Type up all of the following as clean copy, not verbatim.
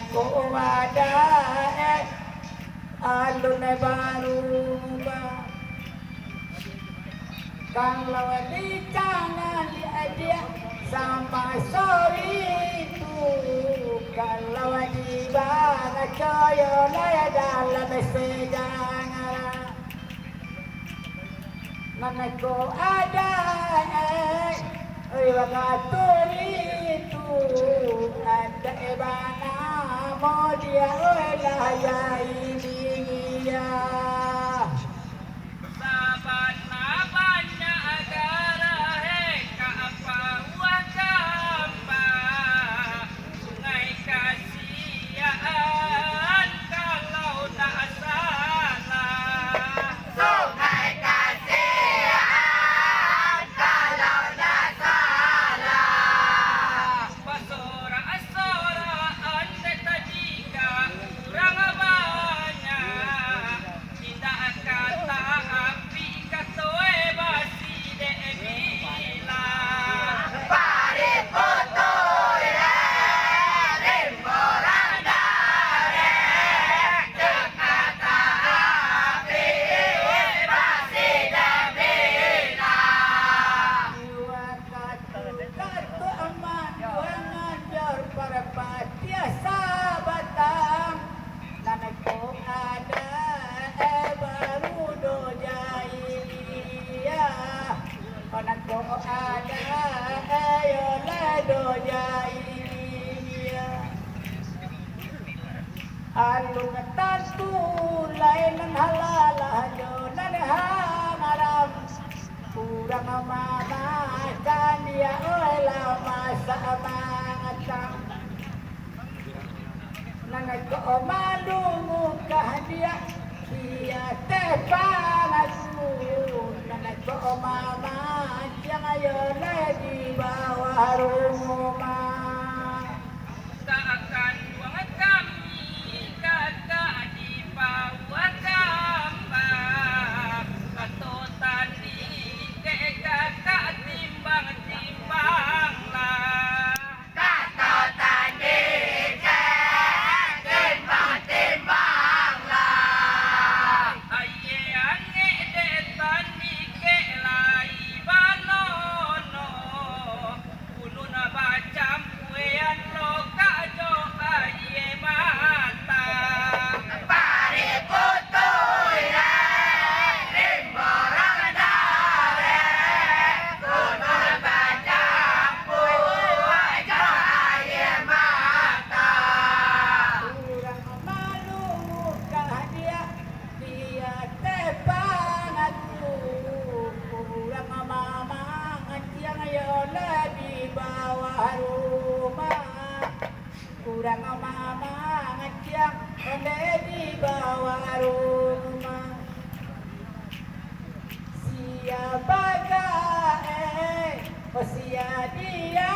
ko ada alun baru ba kalau di tangan dia sama sorry itu kalau di bana coyo laya dalam sejangan mana ko ada waktu itu ada ebana mau dia oleh ini ya alun tantu lain halalah jonan hamaram kurang mamakan dia olah masa mangatang nana ko malu muka dia tepang aku nana ko mama yang ayo di bawah rumah kurang mama ngejak di bawah rumah siapa sia dia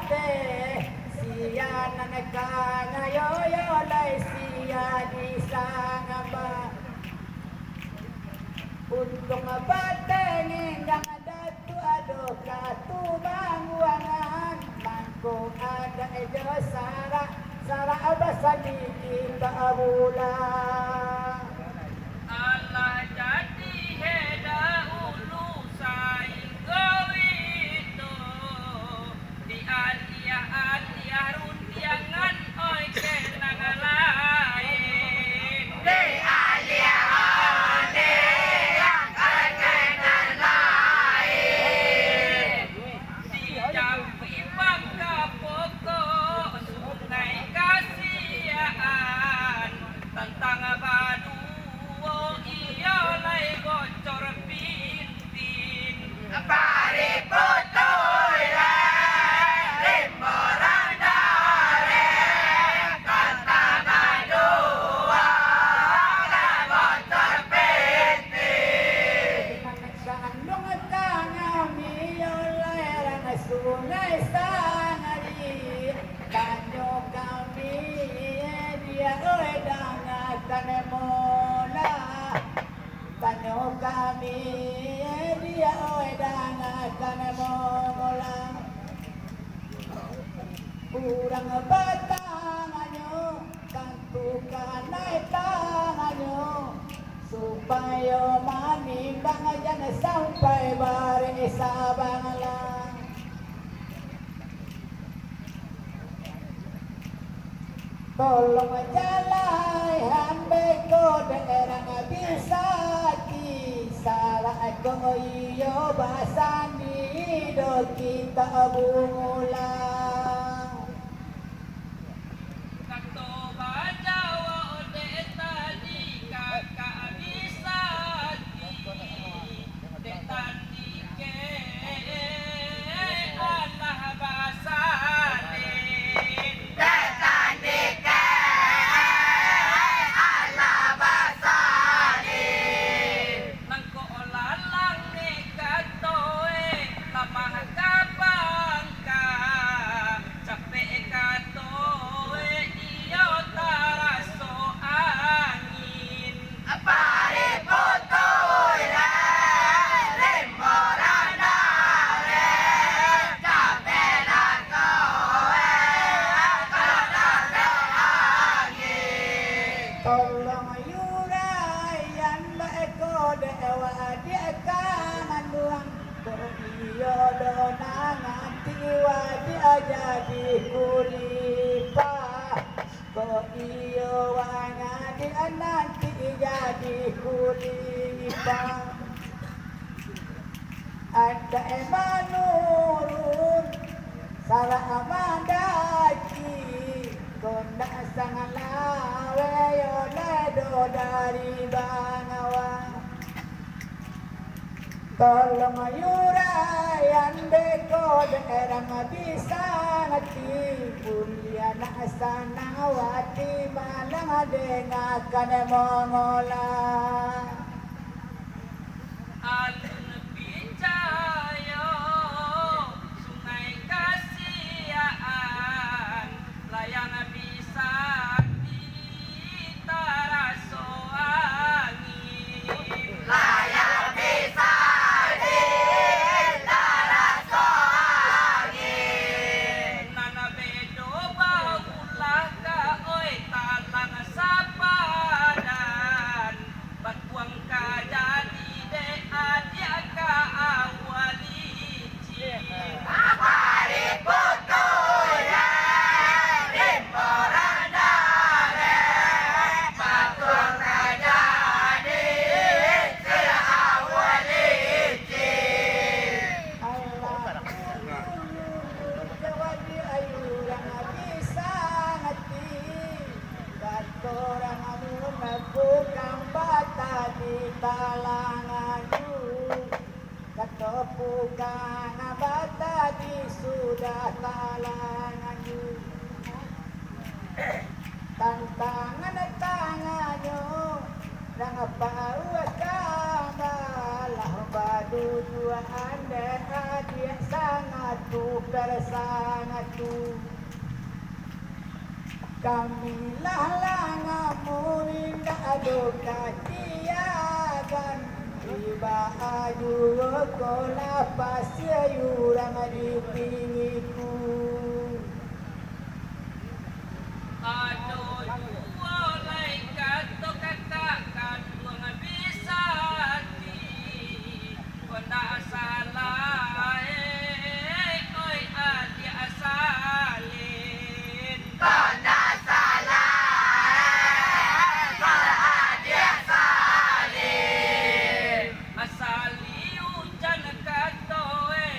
teh sia nanekana yo lai sia di sana ba untuk ngabatengin yang ada tu aduh katu banguangan mangko ada ejo Sara abasani kita abula Allah jadi heda ulu sainggo itu di aliyah runtiangan oi kenang lain di aliyah yang kenang lain di jampi bangka pokok sungai kasihan tentang baduo iya lai gocor pintin pari putoy rimborang dare kata baduo lai gocor pintin sandung tangami oleh rang sungai sangari kanyo kami dia dangan mola kanyo kami dia dangan mola kurang batang anyo Tolong jangan sampai bari sabang lang. Tolong jalai hambeko daerah bisa salah ko iyo basan di do kita bungulang. Kato bajawa ode tadi kakak bisa de tadi ke Allah basalin de tadi ke Allah basalin nangko lalang ni katoe lamah kabangka capek katoe iyo taraso angin pare potoy remorana re capek katoe taraso angin Tolong yurayan baeko dewa dia kangen duang ko iyo do nanti dia jadi kulipa ko iyo wanya dia nanti jadi kulipa. Ada emanurun salah amandaki konda sangat lawe yo ledo dari bangawang. Tolong yurayan beko daerah bisa ngati kuliah sana wati malang dengakan mongola. alun picayo sungai kasiaan layang bisa di taraso angin layang bisa di taraso angin nana bedo baulah ka oi talang sapadan batuang ka jadi de adia ka awali pare poto ya remorana re batuang ka jadi de awali Allah jawadi ayuran bisa ngati katorang amun bukan bata di talanganku katopukan bata di sudah talanganku tantangan tanganyo nang pauas kamalah badu dua anda dia sangat tu sangat tu kami lalangamu indah aduka tiagan tiba aju kola pasya yurang di pingiku. aduh dua lai kato kakak kaduang bisa di kona salah oi adi asalin kona salah adi asalin asali hujan katoe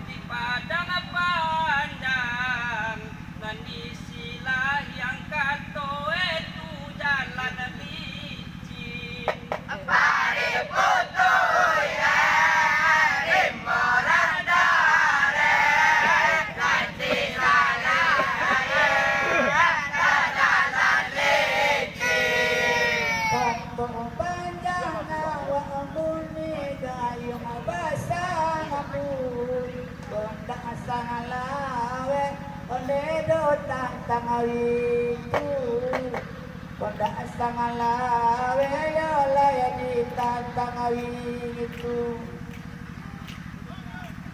di padang pandang nani silah yang katoe tu jalan licin pare poto ya remorana re nanti salah jalan licin Kampung panjang awak muni gayung basang pun konda sang lawe oleh do tang awiku konda sang lawe yo laya di tang awiku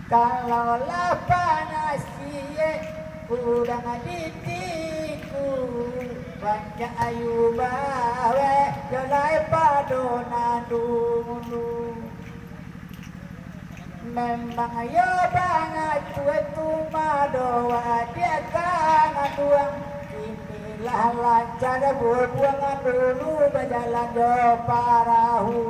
kalau lapanas kie kurang ditiku banyak ayu bawe jalai padona dulu memang yo banget tua tumadoa dia kan tuang inilah lancar berbuangan dulu berjalan yo parahu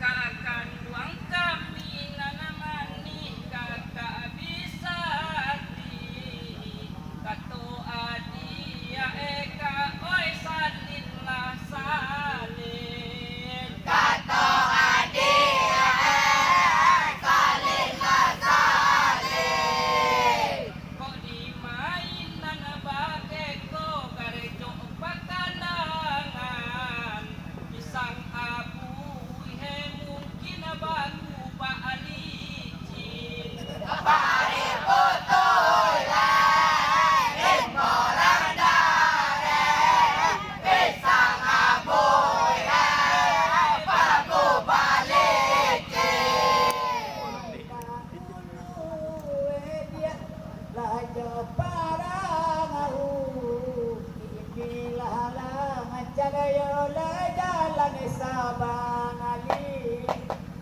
Akan uang kami nanamani kakak bisa di Kato adia eka oi salinlah salin Kato adia salinlah salin Kok dimainan bakeko garejo pakanangan Pisang abu he mungkin baku baalicin Pare potola orang dare pisang abu he baku baalicin Lajo paranahu inilah langan cagayo jalan sabang ali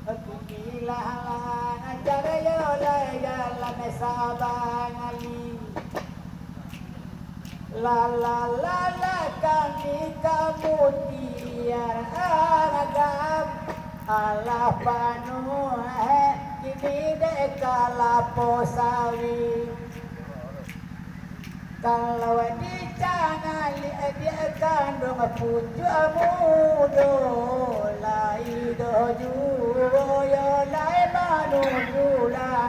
inilah langan cagayo jalan sabang ali la la la la kami kamu tiar agam ala panu kini dekala posawi kalau di jangan dia kandung puju amudo lai doju yo lai manu jula